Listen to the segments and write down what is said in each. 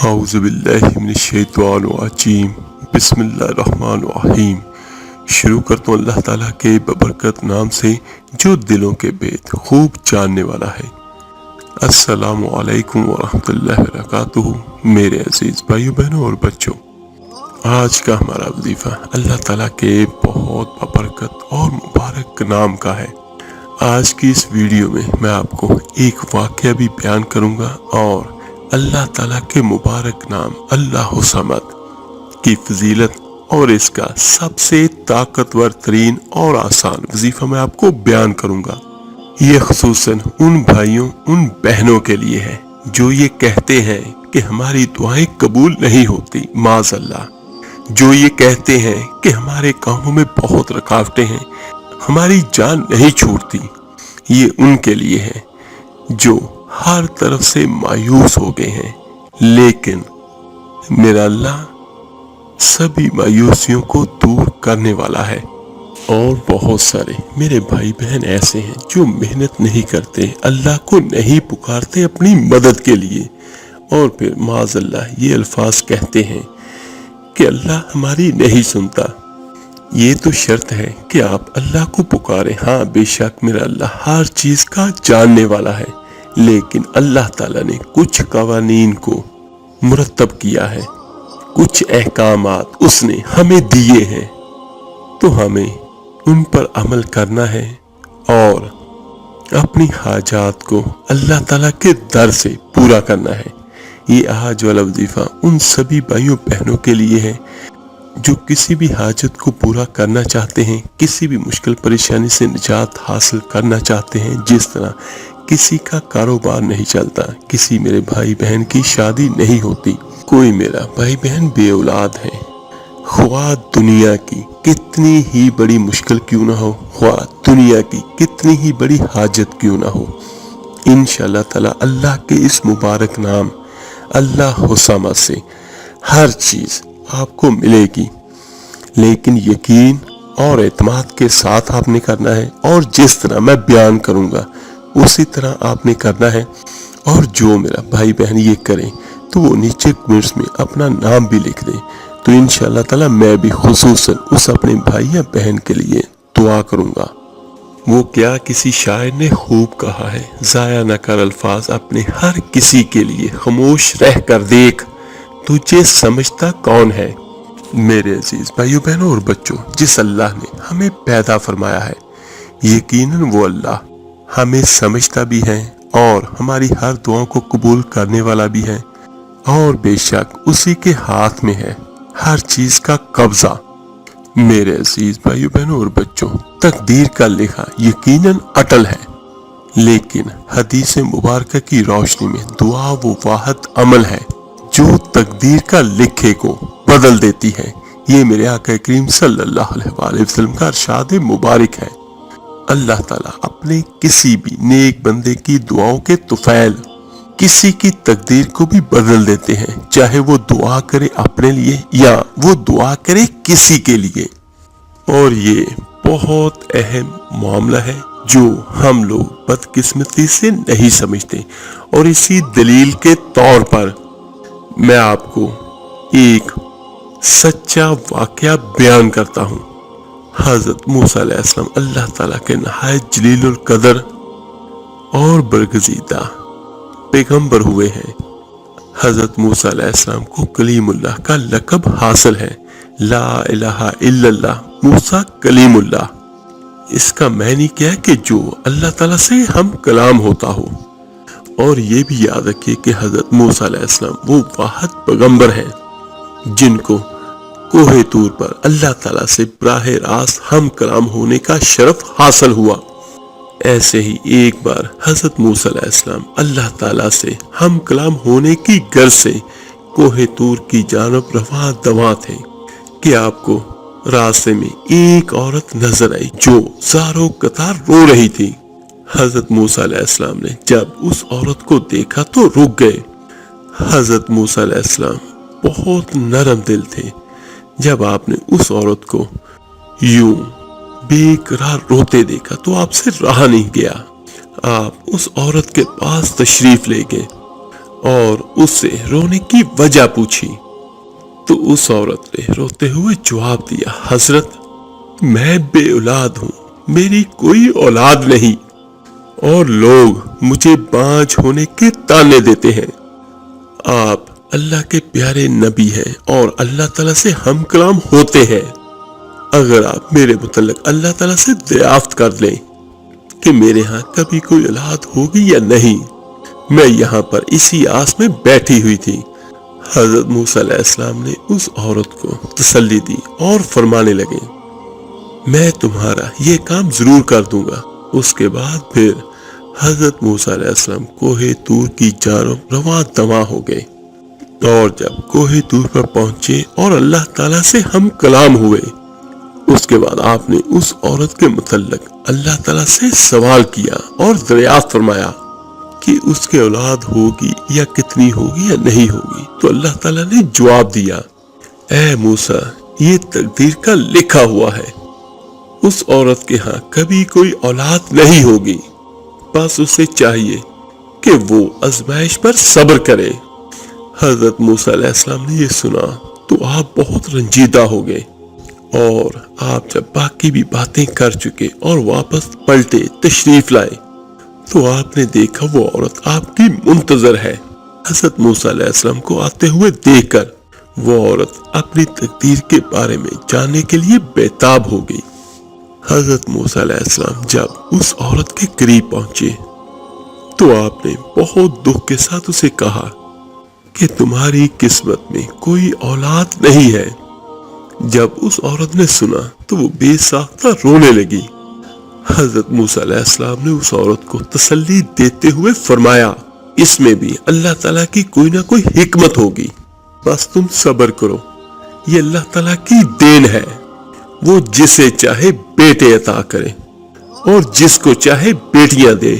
اعوذ باللہ من الشیطان الرجیم بسم اللہ الرحمن الرحیم۔ شروع کرتا ہوں اللہ تعالیٰ کے ببرکت نام سے جو دلوں کے بید خوب جاننے والا ہے۔ السلام علیکم ورحمۃ اللہ وبرکاتہ۔ میرے عزیز بھائیو بہنوں اور بچوں، آج کا ہمارا وظیفہ اللہ تعالیٰ کے بہت ببرکت اور مبارک نام کا ہے۔ آج کی اس ویڈیو میں میں آپ کو ایک واقعہ بھی بیان کروں گا اور اللہ تعالیٰ کے مبارک نام اللہ الصمد کی فضیلت اور اس کا سب سے طاقتور ترین اور آسان وظیفہ میں آپ کو بیان کروں گا۔ یہ خصوصاً ان بھائیوں ان بہنوں کے لیے ہے جو یہ کہتے ہیں کہ ہماری دعائیں قبول نہیں ہوتی، معاذ اللہ، جو یہ کہتے ہیں کہ ہمارے کاموں میں بہت رکاوٹیں ہیں، ہماری جان نہیں چھوٹتی۔ یہ ان کے لیے ہے جو ہر طرف سے مایوس ہو گئے ہیں، لیکن میرا اللہ سبھی مایوسیوں کو دور کرنے والا ہے۔ اور بہت سارے میرے بھائی بہن ایسے ہیں جو محنت نہیں کرتے، اللہ کو نہیں پکارتے اپنی مدد کے لیے، اور پھر معاذ اللہ یہ الفاظ کہتے ہیں کہ اللہ ہماری نہیں سنتا۔ یہ تو شرط ہے کہ آپ اللہ کو پکاریں۔ ہاں بے شک میرا اللہ ہر چیز کا جاننے والا ہے، لیکن اللہ تعالیٰ نے کچھ قوانین کو مرتب کیا ہے، کچھ احکامات اس نے ہمیں دیے ہیں، تو ہمیں ان پر عمل کرنا ہے اور اپنی حاجات کو اللہ تعالیٰ کے در سے پورا کرنا ہے۔ یہ آج والا وظیفہ ان سبھی بھائیوں بہنوں کے لیے ہے جو کسی بھی حاجت کو پورا کرنا چاہتے ہیں، کسی بھی مشکل پریشانی سے نجات حاصل کرنا چاہتے ہیں۔ جس طرح کسی کا کاروبار نہیں چلتا، کسی میرے بھائی بہن کی شادی نہیں ہوتی، کوئی میرا بھائی بہن بے اولاد ہے، خواہ دنیا کی کتنی ہی بڑی مشکل کیوں نہ ہو، خواہ دنیا کی کتنی ہی بڑی حاجت کیوں نہ ہو، انشاءاللہ تعالی اللہ کے اس مبارک نام اللہ الصمد سے ہر چیز آپ کو ملے گی، لیکن یقین اور اعتماد کے ساتھ آپ نے کرنا ہے، اور جس طرح میں بیان کروں گا اسی طرح آپ نے کرنا ہے۔ اور جو میرا بھائی بہن یہ کریں تو وہ نیچے کمنٹس میں اپنا نام بھی لکھ دیں، تو انشاءاللہ تعالی میں بھی خصوصاً اس اپنے بھائی یا بہن کے لیے دعا کروں گا۔ وہ کیا کسی شاعر نے خوب کہا ہے، ضائع نہ کر الفاظ اپنے ہر کسی کے لیے، خاموش رہ کر دیکھ تجھے سمجھتا کون ہے۔ میرے عزیز بھائیو بہنوں اور بچوں، جس اللہ نے ہمیں پیدا فرمایا ہے، یقیناً وہ اللہ ہمیں سمجھتا بھی ہے اور ہماری ہر دعاؤں کو قبول کرنے والا بھی ہے، اور بے شک اسی کے ہاتھ میں ہے ہر چیز کا قبضہ۔ میرے عزیز بھائیو بہنوں اور بچوں، تقدیر کا لکھا یقیناً اٹل ہے، لیکن حدیث مبارکہ کی روشنی میں دعا وہ واحد عمل ہے جو تقدیر کا لکھے کو بدل دیتی ہے۔ یہ میرے آقا کریم صلی اللہ علیہ وآلہ وسلم کا ارشاد مبارک ہے۔ اللہ تعالیٰ اپنے کسی بھی نیک بندے کی دعاؤں کے طفیل کسی کی تقدیر کو بھی بدل دیتے ہیں، چاہے وہ دعا کرے اپنے لیے یا وہ دعا کرے کسی کے لیے۔ اور یہ بہت اہم معاملہ ہے جو ہم لوگ بدقسمتی سے نہیں سمجھتے، اور اسی دلیل کے طور پر میں آپ کو ایک سچا واقعہ بیان کرتا ہوں۔ حضرت موسیٰ علیہ السلام اللہ تعالیٰ کے نہایت جلیل القدر اور برگزیدہ پیغمبر ہوئے ہیں۔ حضرت موسیٰ علیہ السلام کو کلیم اللہ کا لقب حاصل ہے، لا الہ الا اللہ موسیٰ کلیم اللہ۔ اس کا معنی کیا ہے کہ جو اللہ تعالیٰ سے ہم کلام ہوتا ہو۔ اور یہ بھی یاد رکھیے کہ حضرت موسیٰ علیہ السلام وہ واحد پیغمبر ہیں جن کو کوہ طور پر اللہ تعالیٰ سے براہ راست ہم کلام ہونے کا شرف حاصل ہوا۔ ایسے ہی ایک بار حضرت موسیٰ علیہ السلام اللہ تعالیٰ سے ہم کلام ہونے کی غرض سے کوہ طور کی جانب رواں دواں تھے کہ آپ کو راستے میں ایک عورت نظر آئی جو زاروں قطار رو رہی تھی۔ حضرت موسیٰ علیہ السلام نے جب اس عورت کو دیکھا تو رک گئے۔ حضرت موسیٰ علیہ السلام بہت نرم دل تھے، جب آپ نے اس عورت کو یوں بے قرار روتے دیکھا تو آپ سے رہا نہیں گیا، آپ اس عورت کے پاس تشریف لے گئے اور اس سے رونے کی وجہ پوچھی تو اس عورت نے روتے ہوئے جواب دیا، حضرت میں بے اولاد ہوں، میری کوئی اولاد نہیں، اور لوگ مجھے بانجھ ہونے کے طعنے دیتے ہیں۔ آپ اللہ کے پیارے نبی ہیں اور اللہ تعالیٰ سے ہم کلام ہوتے ہیں۔ اگر آپ میرے متعلق اللہ تعالیٰ سے دریافت کر لیں کہ میرے ہاں کبھی کوئی اولاد ہوگی یا نہیں، میں یہاں پر اسی آس میں بیٹھی ہوئی تھی۔ حضرت موسیٰ علیہ السلام نے اس عورت کو تسلی دی اور فرمانے لگے، میں تمہارا یہ کام ضرور کر دوں گا۔ اس کے بعد پھر حضرت موسیٰ علیہ السلام کوہ طور کی جانب رواں دواں ہو گئے، اور جب کوہ طور پر پہنچے اور اللہ تعالیٰ سے ہم کلام ہوئے، اس کے بعد آپ نے اس عورت کے متعلق اللہ تعالیٰ سے سوال کیا اور دریافت فرمایا کہ اس کے اولاد ہوگی یا کتنی ہوگی یا نہیں ہوگی۔ تو اللہ تعالیٰ نے جواب دیا، اے موسیٰ، یہ تقدیر کا لکھا ہوا ہے، اس عورت کے ہاں کبھی کوئی اولاد نہیں ہوگی، بس اسے چاہیے کہ وہ آزمائش پر صبر کرے۔ حضرت موسیٰ علیہ السلام نے یہ سنا تو آپ بہت رنجیدہ ہو گئے، اور آپ جب باقی بھی باتیں کر چکے اور واپس پلٹے تشریف لائے تو آپ نے دیکھا وہ عورت آپ کی منتظر ہے۔ حضرت موسیٰ علیہ السلام کو آتے ہوئے دیکھ کر وہ عورت اپنی تقدیر کے بارے میں جاننے کے لیے بےتاب ہو گئی۔ حضرت موسیٰ علیہ السلام جب اس عورت کے قریب پہنچے تو آپ نے بہت دکھ کے ساتھ اسے کہا کہ تمہاری قسمت میں کوئی اولاد نہیں ہے۔ جب اس عورت نے سنا تو وہ بے ساختہ رونے لگی۔ حضرت موسیٰ علیہ السلام نے اس عورت کو تسلی دیتے ہوئے فرمایا، اس میں بھی اللہ تعالیٰ کی کوئی نہ کوئی حکمت ہوگی، بس تم صبر کرو، یہ اللہ تعالیٰ کی دین ہے، وہ جسے چاہے بیٹے عطا کرے اور جس کو چاہے بیٹیاں دے،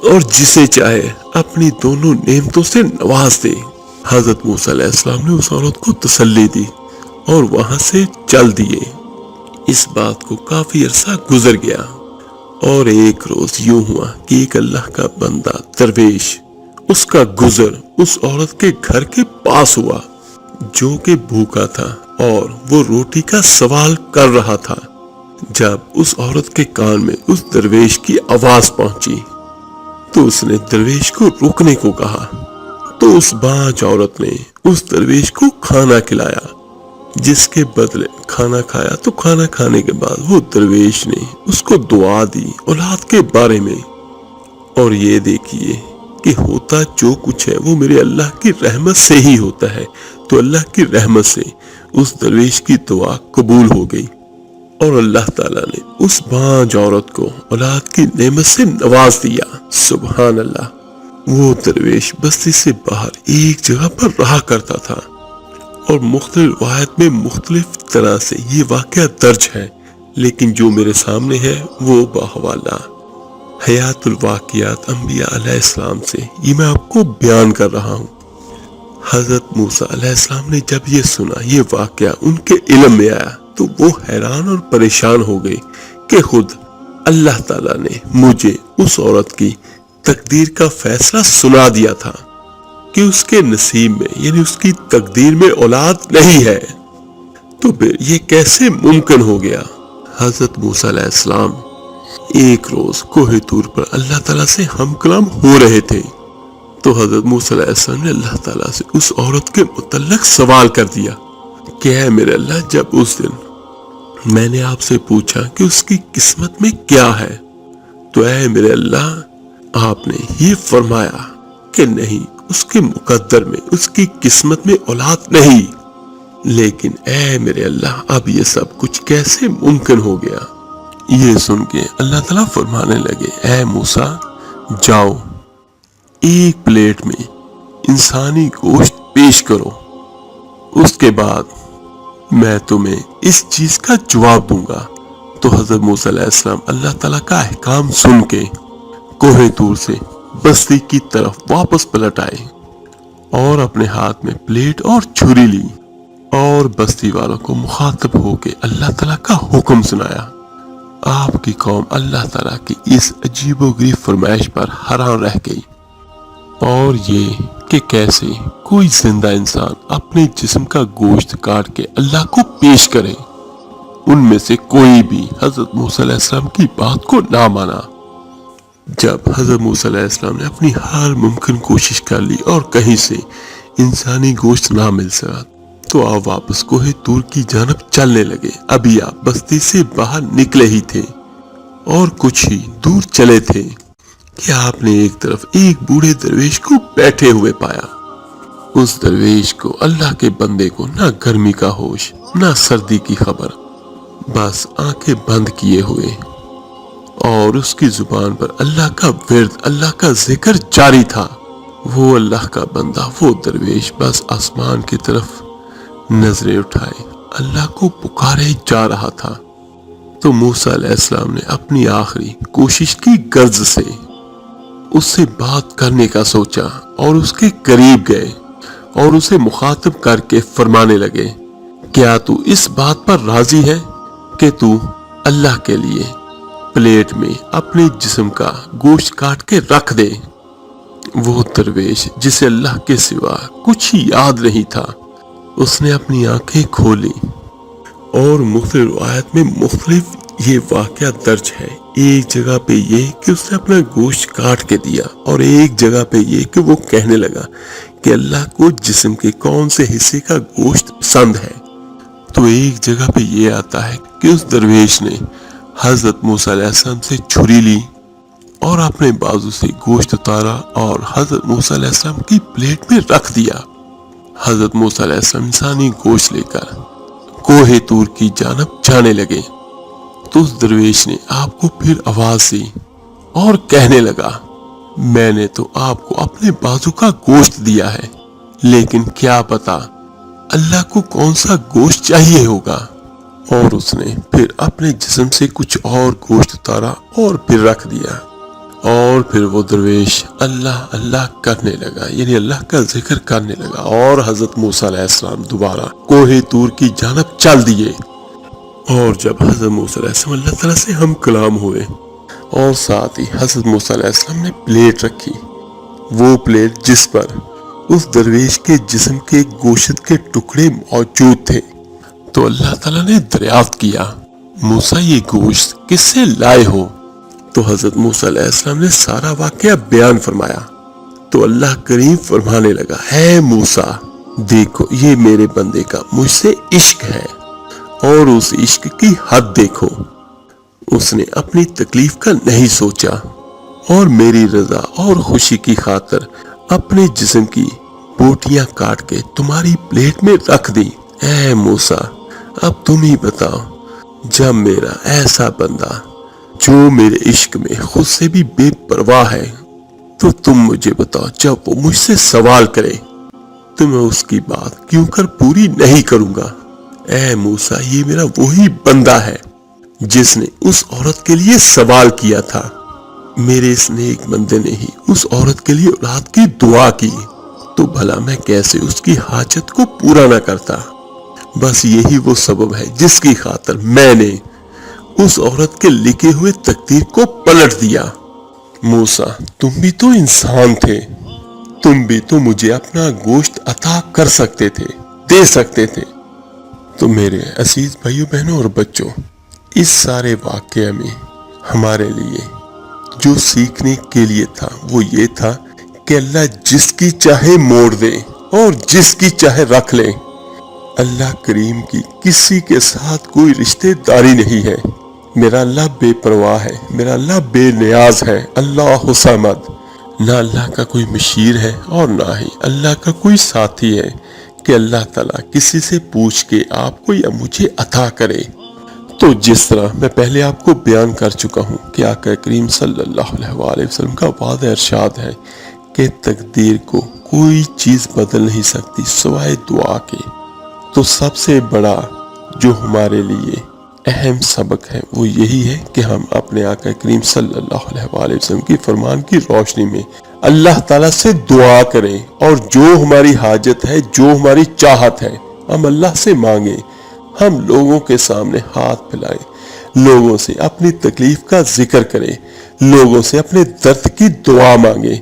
اور جسے چاہے اپنی دونوں نعمتوں سے نواز دے۔ حضرت موسیٰ علیہ السلام نے اس عورت کو تسلی دی اور وہاں سے چل دیے۔ اس بات کو کافی عرصہ گزر گیا، اور ایک روز یوں ہوا کہ ایک اللہ کا بندہ درویش، اس کا گزر اس عورت کے گھر کے پاس ہوا جو کہ بھوکا تھا اور وہ روٹی کا سوال کر رہا تھا۔ جب اس عورت کے کان میں اس درویش کی آواز پہنچی تو اس نے درویش کو رکنے کو کہا، تو اس بانجھ عورت نے اس درویش کو کھانا کھلایا، جس کے بدلے کھانا کھایا تو کھانا کھانے کے بعد وہ درویش نے اس کو دعا دی اولاد کے بارے میں۔ اور یہ دیکھیے کہ ہوتا جو کچھ ہے وہ میرے اللہ کی رحمت سے ہی ہوتا ہے، تو اللہ کی رحمت سے اس درویش کی دعا قبول ہو گئی، اور اللہ تعالیٰ نے اس بانجھ عورت کو اولاد کی نعمت سے نواز دیا۔ سبحان اللہ۔ وہ درویش بستی سے باہر ایک جگہ پر رہا کرتا تھا، اور مختلف روایت میں مختلف طرح سے یہ واقعہ درج ہے، لیکن جو میرے سامنے ہے وہ باحوالہ حیات الواقعات انبیاء علیہ السلام سے یہ میں آپ کو بیان کر رہا ہوں۔ حضرت موسیٰ علیہ السلام نے جب یہ سنا، یہ واقعہ ان کے علم میں آیا، تو وہ حیران اور پریشان ہو گئے کہ خود اللہ تعالیٰ نے مجھے اس عورت کی تقدیر کا فیصلہ سنا دیا تھا کہ اس کے نصیب میں یعنی اس کی تقدیر میں اولاد نہیں ہے، تو پھر یہ کیسے ممکن ہو گیا؟ حضرت موسیٰ علیہ السلام ایک روز کوہ طور پر اللہ تعالیٰ سے ہم کلام ہو رہے تھے، تو حضرت موسیٰ علیہ السلام نے اللہ تعالیٰ سے اس عورت کے متعلق سوال کر دیا کہ اے میرے اللہ، جب اس دن میں نے آپ سے پوچھا کہ اس کی قسمت میں کیا ہے، تو اے میرے اللہ، آپ نے یہ فرمایا کہ نہیں، اس کے مقدر میں اس کی قسمت میں اولاد نہیں۔ لیکن اے میرے اللہ، اب یہ سب کچھ کیسے ممکن ہو گیا؟ یہ سن کے اللہ تعالیٰ فرمانے لگے، اے موسیٰ، جاؤ ایک پلیٹ میں انسانی گوشت پیش کرو، اس کے بعد میں تمہیں اس چیز کا جواب دوں گا۔ تو حضرت موسیٰ علیہ السلام اللہ تعالیٰ کا احکام سن کے کوہ طور سے بستی کی طرف واپس پلٹ آئے، اور اپنے ہاتھ میں پلیٹ اور چھری لی، اور بستی والوں کو مخاطب ہو کے اللہ تعالیٰ کا حکم سنایا۔ آپ کی قوم اللہ تعالیٰ کی اس عجیب و غریب فرمائش پر حیران رہ گئی۔ اور یہ کہ کیسے کوئی زندہ انسان اپنے جسم کا گوشت کاٹ کے اللہ کو پیش کرے۔ ان میں سے کوئی بھی حضرت موسیٰ علیہ السلام کی بات کو نہ مانا۔ جب حضرت موسیٰ علیہ السلام نے اپنی ہر ممکن کوشش کر لی اور کہیں سے انسانی گوشت نہ مل سکا تو آپ واپس کوہ طور کی جانب چلنے لگے۔ ابھی آپ بستی سے باہر نکلے ہی تھے اور کچھ ہی دور چلے تھے کہ آپ نے ایک طرف ایک بوڑھے درویش کو بیٹھے ہوئے پایا۔ اس درویش کو اللہ کے بندے کو نہ گرمی کا ہوش نہ سردی کی خبر، بس آنکھیں بند کیے ہوئے، اور اس کی زبان پر اللہ کا ورد، اللہ کا ذکر جاری تھا۔ وہ اللہ کا بندہ، وہ درویش بس آسمان کی طرف نظریں اٹھائے اللہ کو پکارے جا رہا تھا۔ تو موسیٰ علیہ السلام نے اپنی آخری کوشش کی غرض سے اس سے بات کرنے کا سوچا اور اس کے قریب گئے اور اسے مخاطب کر کے فرمانے لگے، کیا تو اس بات پر راضی ہے کہ تو اللہ کے لیے پلیٹ میں اپنے جسم کا گوشت کاٹ کے رکھ دے؟ وہ درویش جسے اللہ کے سوا کچھ ہی یاد نہیں تھا، اس نے اپنی آنکھیں کھولی، اور مختلف روایت میں مختلف یہ واقعہ درج ہے۔ ایک جگہ پہ یہ کہ اس نے اپنا گوشت کاٹ کے دیا، اور ایک جگہ پہ یہ کہ وہ کہنے لگا کہ اللہ کو جسم کے کون سے حصے کا گوشت پسند ہے۔ تو ایک جگہ پہ یہ آتا ہے کہ اس درویش نے حضرت موسیٰ علیہ السلام سے چھری لی اور اپنے بازو سے گوشت اتارا اور حضرت موسیٰ علیہ السلام کی پلیٹ میں رکھ دیا۔ حضرت موسیٰ علیہ السلام انسانی گوشت لے کر کوہ طور کی جانب جانے لگے۔ تو اس درویش نے آپ کو پھر آواز دی اور کہنے لگا، میں نے تو آپ کو اپنے بازو کا گوشت دیا ہے، لیکن کیا پتا اللہ کو کون سا گوشت چاہیے ہوگا۔ اور اس نے پھر اپنے جسم سے کچھ اور گوشت اتارا اور پھر رکھ دیا، اور پھر وہ درویش اللہ اللہ کرنے لگا، یعنی اللہ کا ذکر کرنے لگا، اور حضرت موسیٰ علیہ السلام دوبارہ کوہ طور کی جانب چل دیے۔ اور جب حضرت موسیٰ علیہ السلام اللہ تعالیٰ سے ہم کلام ہوئے، اور ساتھ ہی حضرت موسیٰ علیہ السلام نے پلیٹ رکھی، وہ پلیٹ جس پر اس درویش کے جسم کے گوشت کے ٹکڑے موجود تھے، تو اللہ تعالیٰ نے دریافت کیا، موسیٰ یہ گوشت کس سے لائے ہو؟ تو حضرت موسیٰ علیہ السلام نے سارا واقعہ بیان فرمایا۔ تو اللہ کریم فرمانے لگا، اے موسیٰ دیکھو یہ میرے بندے کا مجھ سے عشق ہے، اور اس عشق کی حد دیکھو، اس نے اپنی تکلیف کا نہیں سوچا، اور میری رضا اور خوشی کی خاطر اپنے جسم کی بوٹیاں کاٹ کے تمہاری پلیٹ میں رکھ دی۔ اے موسیٰ اب تم ہی بتاؤ، جب میرا ایسا بندہ جو میرے عشق میں خود سے بھی بے پرواہ ہے، تو تم مجھے بتاؤ جب وہ مجھ سے سوال کرے تو میں اس کی بات کیوں کر پوری نہیں کروں گا؟ اے موسیٰ یہ میرا وہی بندہ ہے جس نے اس عورت کے لیے سوال کیا تھا، میرے اس نیک بندے نے ہی اس عورت کے لیے اولاد کی دعا کی، تو بھلا میں کیسے اس کی حاجت کو پورا نہ کرتا؟ بس یہی وہ سبب ہے جس کی خاطر میں نے اس عورت کے لکھے ہوئے تقدیر کو پلٹ دیا۔ موسیٰ تم بھی تو انسان تھے، تم بھی تو مجھے اپنا گوشت عطا کر سکتے تھے، دے سکتے تھے۔ تو میرے عزیز بھائیوں بہنوں اور بچوں، اس سارے واقعے میں ہمارے لیے جو سیکھنے کے لیے تھا وہ یہ تھا کہ اللہ جس کی چاہے موڑ دے اور جس کی چاہے رکھ لے۔ اللہ کریم کی کسی کے ساتھ کوئی رشتہ داری نہیں ہے۔ میرا اللہ بے پرواہ ہے، میرا اللہ بے نیاز ہے، اللہ صمد۔ نہ اللہ کا کوئی مشیر ہے اور نہ ہی اللہ کا کوئی ساتھی ہے کہ اللہ تعالیٰ کسی سے پوچھ کے آپ کو یا مجھے عطا کرے۔ تو جس طرح میں پہلے آپ کو بیان کر چکا ہوں کہ آقا کریم صلی اللہ علیہ وآلہ وسلم کا واضح ارشاد ہے کہ تقدیر کو کوئی چیز بدل نہیں سکتی سوائے دعا کے۔ تو سب سے بڑا جو ہمارے لیے اہم سبق ہے وہ یہی ہے کہ ہم اپنے آقا کریم صلی اللہ علیہ وآلہ وسلم کی فرمان کی روشنی میں اللہ تعالیٰ سے دعا کریں، اور جو ہماری حاجت ہے، جو ہماری چاہت ہے، ہم اللہ سے مانگیں۔ ہم لوگوں کے سامنے ہاتھ پھیلائیں، لوگوں سے اپنی تکلیف کا ذکر کریں، لوگوں سے اپنے درد کی دعا مانگیں،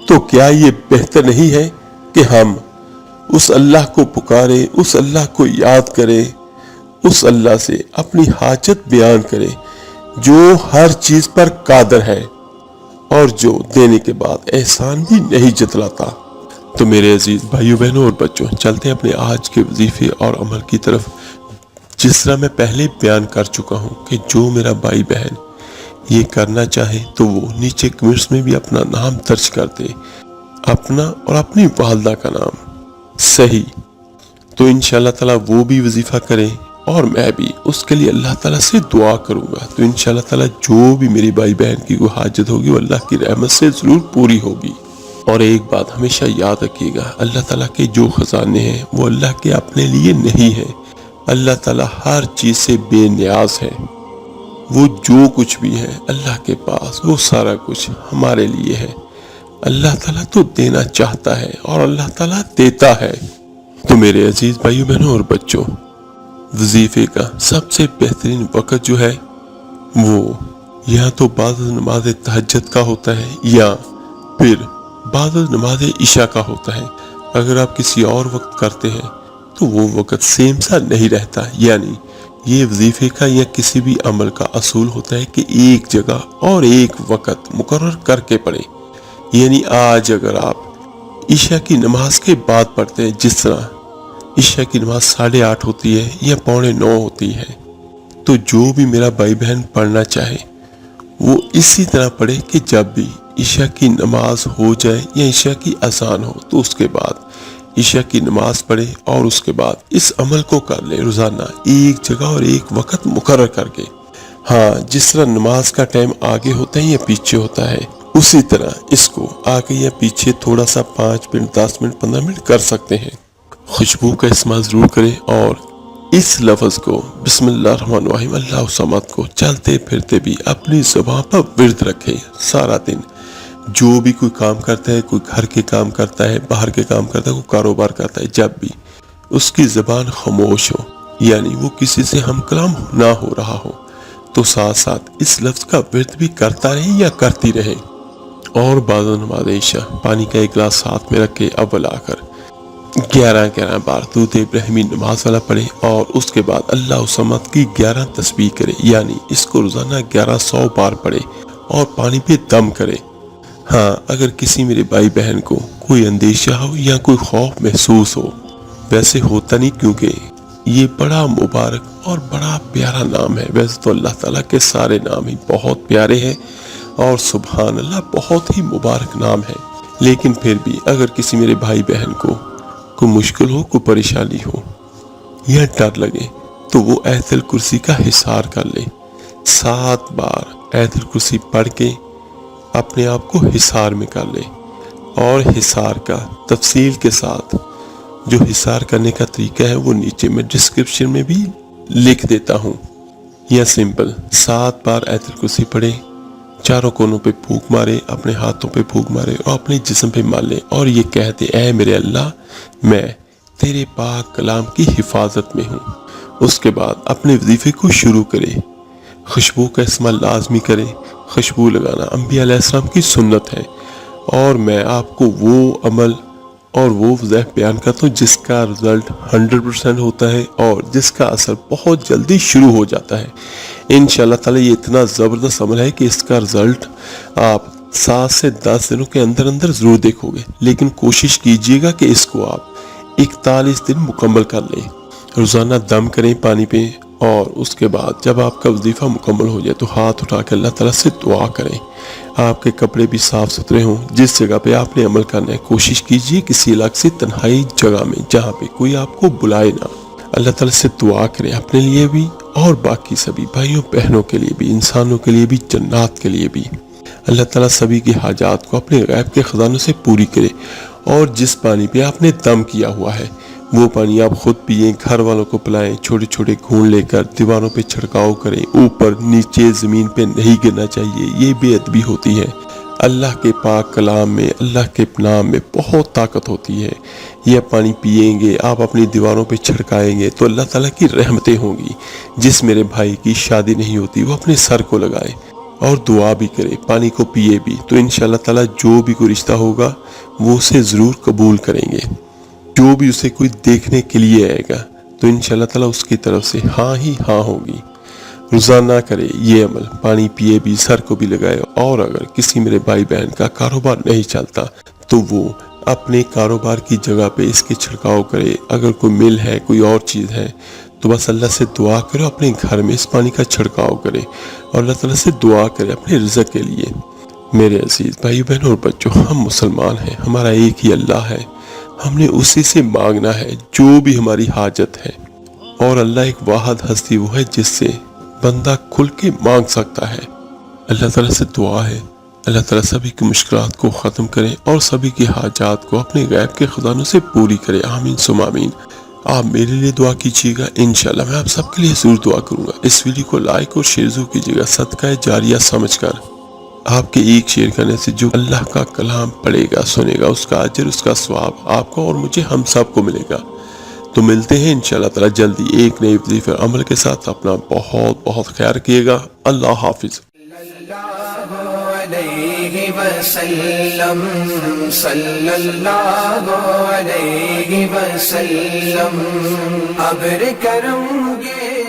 تو کیا یہ بہتر نہیں ہے کہ ہم اس اللہ کو پکارے، اس اللہ کو یاد کرے، اس اللہ سے اپنی حاجت بیان کرے جو ہر چیز پر قادر ہے اور جو دینے کے بعد احسان بھی نہیں جتلاتا۔ تو میرے عزیز بھائیو بہنوں اور بچوں، چلتے ہیں اپنے آج کے وظیفے اور عمل کی طرف۔ جس طرح میں پہلے بیان کر چکا ہوں کہ جو میرا بھائی بہن یہ کرنا چاہے تو وہ نیچے کمنٹس میں بھی اپنا نام درج کر دے، اپنا اور اپنی والدہ کا نام صحیح، تو انشاءاللہ تعالیٰ وہ بھی وظیفہ کریں اور میں بھی اس کے لیے اللہ تعالیٰ سے دعا کروں گا۔ تو انشاءاللہ تعالیٰ جو بھی میری بھائی بہن کی کوئی حاجت ہوگی وہ اللہ کی رحمت سے ضرور پوری ہوگی۔ اور ایک بات ہمیشہ یاد رکھیے گا، اللہ تعالیٰ کے جو خزانے ہیں وہ اللہ کے اپنے لیے نہیں ہیں۔ اللہ تعالیٰ ہر چیز سے بے نیاز ہے، وہ جو کچھ بھی ہے اللہ کے پاس وہ سارا کچھ ہمارے لیے ہے۔ اللہ تعالیٰ تو دینا چاہتا ہے اور اللہ تعالیٰ دیتا ہے۔ تو میرے عزیز بھائیو بہنوں اور بچوں، وظیفے کا سب سے بہترین وقت جو ہے وہ یا تو بعد نماز تہجد کا ہوتا ہے یا پھر بعد نماز عشاء کا ہوتا ہے۔ اگر آپ کسی اور وقت کرتے ہیں تو وہ وقت سیم سا نہیں رہتا۔ یعنی یہ وظیفے کا یا کسی بھی عمل کا اصول ہوتا ہے کہ ایک جگہ اور ایک وقت مقرر کر کے پڑھیں۔ یعنی آج اگر آپ عشاء کی نماز کے بعد پڑھتے ہیں، جس طرح عشاء کی نماز 8:30 ہوتی ہے یا 8:45 ہوتی ہے، تو جو بھی میرا بھائی بہن پڑھنا چاہے وہ اسی طرح پڑھے کہ جب بھی عشاء کی نماز ہو جائے یا عشاء کی اذان ہو تو اس کے بعد عشاء کی نماز پڑھے اور اس کے بعد اس عمل کو کر لے روزانہ ایک جگہ اور ایک وقت مقرر کر کے۔ ہاں، جس طرح نماز کا ٹائم آگے ہوتا ہے یا پیچھے ہوتا ہے، اسی طرح اس کو آگے یا پیچھے تھوڑا سا 5 منٹ 10 منٹ 15 منٹ کر سکتے ہیں۔ خوشبو کا استعمال ضرور کریں اور اس لفظ کو بسم اللہ الرحمن الرحیم اللہ الصمد کو چلتے پھرتے بھی اپنی زبان پر ورد رکھیں سارا دن۔ جو بھی کوئی کام کرتا ہے، کوئی گھر کے کام کرتا ہے، باہر کے کام کرتا ہے، کوئی کاروبار کرتا ہے، جب بھی اس کی زبان خاموش ہو، یعنی وہ کسی سے ہم کلام نہ ہو رہا ہو، تو ساتھ ساتھ اس لفظ کا ورد بھی کرتا رہے یا کرتی رہے۔ اور بعد نماز عشاء پانی کا ایک گلاس ہاتھ میں رکھے، اول آ کر 11 بار درود ابراہیمی نماز والا پڑھے اور اس کے بعد اللہ الصمد کی 11 تسبیح کرے، یعنی اس کو روزانہ 1100 بار پڑھے اور پانی پہ دم کرے۔ ہاں، اگر کسی میرے بھائی بہن کو کوئی اندیشہ ہو یا کوئی خوف محسوس ہو، ویسے ہوتا نہیں کیونکہ یہ بڑا مبارک اور بڑا پیارا نام ہے۔ ویسے تو اللہ تعالیٰ کے سارے نام ہی بہت پیارے ہیں اور سبحان اللہ بہت ہی مبارک نام ہے، لیکن پھر بھی اگر کسی میرے بھائی بہن کو کوئی مشکل ہو، کوئی پریشانی ہو یا ڈر لگے تو وہ آیت الکرسی کا حصار کر لے۔ 7 بار آیت الکرسی پڑھ کے اپنے آپ کو حصار میں کر لے، اور حصار کا تفصیل کے ساتھ جو حصار کرنے کا طریقہ ہے وہ نیچے میں ڈسکرپشن میں بھی لکھ دیتا ہوں۔ یا سمپل 7 بار آیت الکرسی پڑھے، چاروں کونوں پہ پھونک مارے، اپنے ہاتھوں پہ پھونک مارے اور اپنے جسم پہ مار لے اور یہ کہتے اے میرے اللہ میں تیرے پاک کلام کی حفاظت میں ہوں۔ اس کے بعد اپنے وظیفے کو شروع کرے۔ خوشبو کا استعمال لازمی کرے۔ خوشبو لگانا انبیاء علیہ السلام کی سنت ہے، اور میں آپ کو وہ عمل اور وہ وظائف بیان کرتا ہوں جس کا رزلٹ 100% ہوتا ہے اور جس کا اثر بہت جلدی شروع ہو جاتا ہے۔ انشاءاللہ تعالی یہ اتنا زبردست عمل ہے کہ اس کا رزلٹ آپ 7 سے 10 دنوں کے اندر اندر ضرور دیکھو گے، لیکن کوشش کیجئے گا کہ اس کو آپ 41 دن مکمل کر لیں۔ روزانہ دم کریں پانی پہ، اور اس کے بعد جب آپ کا وظیفہ مکمل ہو جائے تو ہاتھ اٹھا کے اللہ تعالیٰ سے دعا کریں۔ آپ کے کپڑے بھی صاف ستھرے ہوں۔ جس جگہ پہ آپ نے عمل کرنا ہے کوشش کیجئے کسی الگ سے تنہائی جگہ میں جہاں پہ کوئی آپ کو بلائے نہ۔ اللہ تعالیٰ سے دعا کریں اپنے لیے بھی اور باقی سبھی بھائیوں بہنوں کے لیے بھی، انسانوں کے لیے بھی، جنات کے لیے بھی۔ اللہ تعالیٰ سبھی کی حاجات کو اپنے غیب کے خزانوں سے پوری کرے، اور جس پانی پہ آپ نے دم کیا ہوا ہے وہ پانی آپ خود پئیں، گھر والوں کو پلائیں، چھوٹے چھوٹے گھونٹ لے کر دیواروں پہ چھڑکاؤ کریں۔ اوپر نیچے زمین پہ نہیں گرنا چاہیے، یہ بے ادبی ہوتی ہے۔ اللہ کے پاک کلام میں، اللہ کے نام میں بہت طاقت ہوتی ہے۔ یہ پانی پئیں گے، آپ اپنی دیواروں پہ چھڑکائیں گے تو اللہ تعالیٰ کی رحمتیں ہوں گی۔ جس میرے بھائی کی شادی نہیں ہوتی وہ اپنے سر کو لگائے اور دعا بھی کرے، پانی کو پیے بھی، تو انشاءاللہ تعالیٰ جو بھی کوئی رشتہ ہوگا وہ اسے ضرور قبول کریں گے۔ جو بھی اسے کوئی دیکھنے کے لیے آئے گا تو انشاءاللہ تعالیٰ اس کی طرف سے ہاں ہی ہاں ہوگی۔ روزانہ کرے یہ عمل، پانی پیے بھی، سر کو بھی لگائے۔ اور اگر کسی میرے بھائی بہن کا کاروبار نہیں چلتا تو وہ اپنے کاروبار کی جگہ پہ اس کے چھڑکاؤ کرے۔ اگر کوئی مل ہے، کوئی اور چیز ہے تو بس اللہ سے دعا کرے، اپنے گھر میں اس پانی کا چھڑکاؤ کرے اور اللہ تعالیٰ سے دعا کرے اپنے رزق کے لیے۔ میرے عزیز بھائی بہن اور بچوں، ہم مسلمان ہیں، ہمارا ایک ہی اللہ ہے، ہم نے اسی سے مانگنا ہے جو بھی ہماری حاجت ہے۔ اور اللہ ایک واحد ہستی وہ ہے جس سے بندہ کھل کے مانگ سکتا ہے۔ اللہ تعالیٰ سے دعا ہے اللہ تعالیٰ سبھی کی مشکلات کو ختم کرے اور سبھی کی حاجات کو اپنے غیب کے خزانوں سے پوری کرے۔ آمین ثم آمین۔ آپ میرے لیے دعا کیجیے گا، انشاءاللہ میں آپ سب کے لیے ضرور دعا کروں گا۔ اس ویڈیو کو لائک اور شیئر ضرور کیجیے گا، صدقہ جاریہ سمجھ کر۔ آپ کے ایک شیئر کرنے سے جو اللہ کا کلام پڑھے گا، سنے گا، اس کا اجر، اس کا ثواب آپ کو اور مجھے، ہم سب کو ملے گا۔ تو ملتے ہیں انشاءاللہ تعالیٰ جلدی ایک نئی وظیفہ عمل کے ساتھ۔ اپنا بہت بہت خیال رکھیے گا۔ اللہ حافظ۔ علیہ وسلم، صلی اللہ علیہ وسلم، ابر کرم گے